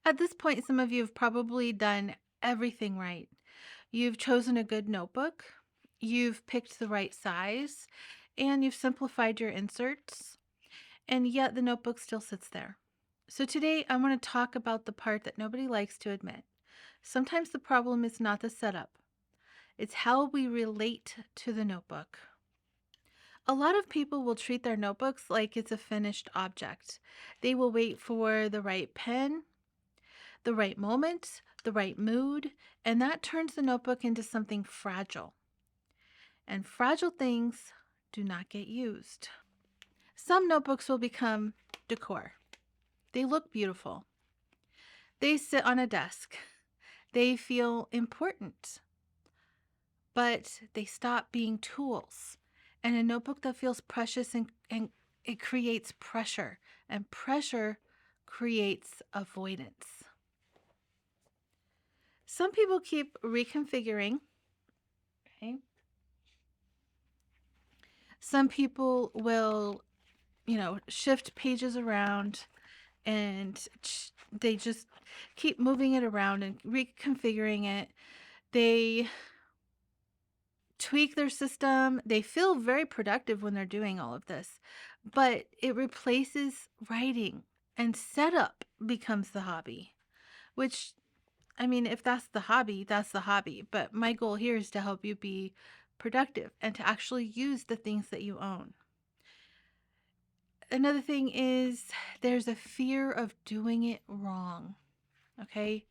At this point, some of you have probably done everything right. You've chosen a good notebook, you've picked the right size, and you've simplified your inserts, and yet the notebook still sits there. So today I want to talk about the part that nobody likes to admit. Sometimes the problem is not the setup, it's how we relate to the notebook. A lot of people will treat their notebooks like it's a finished object. They will wait for the right pen, the right moment, the right mood, and that turns the notebook into something fragile. And fragile things do not get used. Some notebooks will become decor. They look beautiful. They sit on a desk. They feel important, but they stop being tools. And a notebook that feels precious and it creates pressure, and pressure creates avoidance. Some people keep reconfiguring. Okay. Some people will, shift pages around and they just keep moving it around and reconfiguring it. They tweak their system. They feel very productive when they're doing all of this, but it replaces writing and setup becomes the hobby, which, I mean, if that's the hobby, that's the hobby. But my goal here is to help you be productive and to actually use the things that you own. Another thing is there's a fear of doing it wrong. Okay.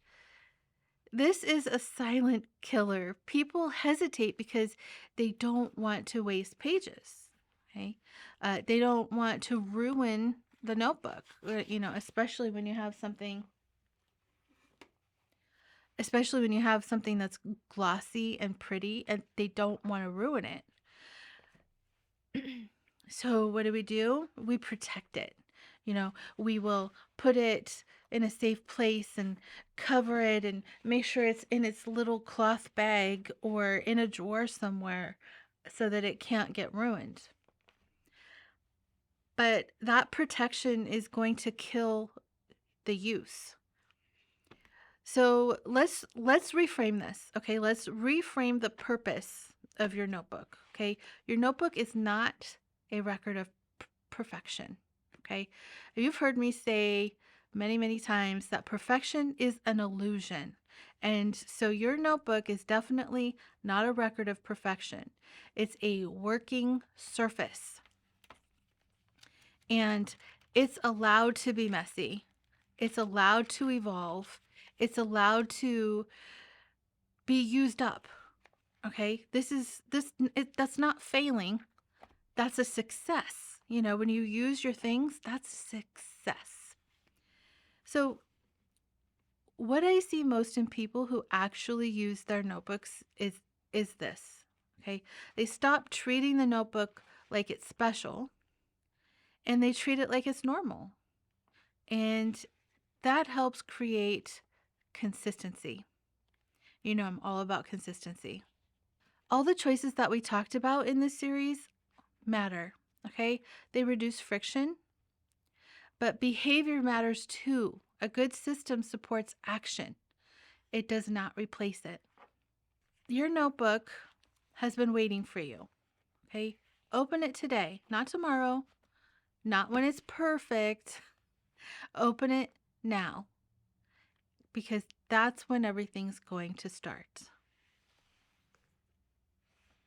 This is a silent killer. People hesitate because they don't want to waste pages. Okay. They don't want to ruin the notebook, especially when you have something that's glossy and pretty and they don't want to ruin it. So what do? We protect it. We will put it in a safe place and cover it and make sure it's in its little cloth bag or in a drawer somewhere so that it can't get ruined. But that protection is going to kill the use. So let's reframe this. Okay, let's reframe the purpose of your notebook. Okay, your notebook is not a record of perfection. Okay, you've heard me say many, many times that perfection is an illusion. And so your notebook is definitely not a record of perfection. It's a working surface. And it's allowed to be messy. It's allowed to evolve. It's allowed to be used up. Okay? That's not failing. That's a success. When you use your things, that's success. So what I see most in people who actually use their notebooks is this. Okay? They stop treating the notebook like it's special and they treat it like it's normal. And that helps create consistency. I'm all about consistency. All the choices that we talked about in this series matter, okay? They reduce friction, but behavior matters too. A good system supports action. It does not replace it. Your notebook has been waiting for you, okay? Open it today, not tomorrow, not when it's perfect. Open it now because that's when everything's going to start.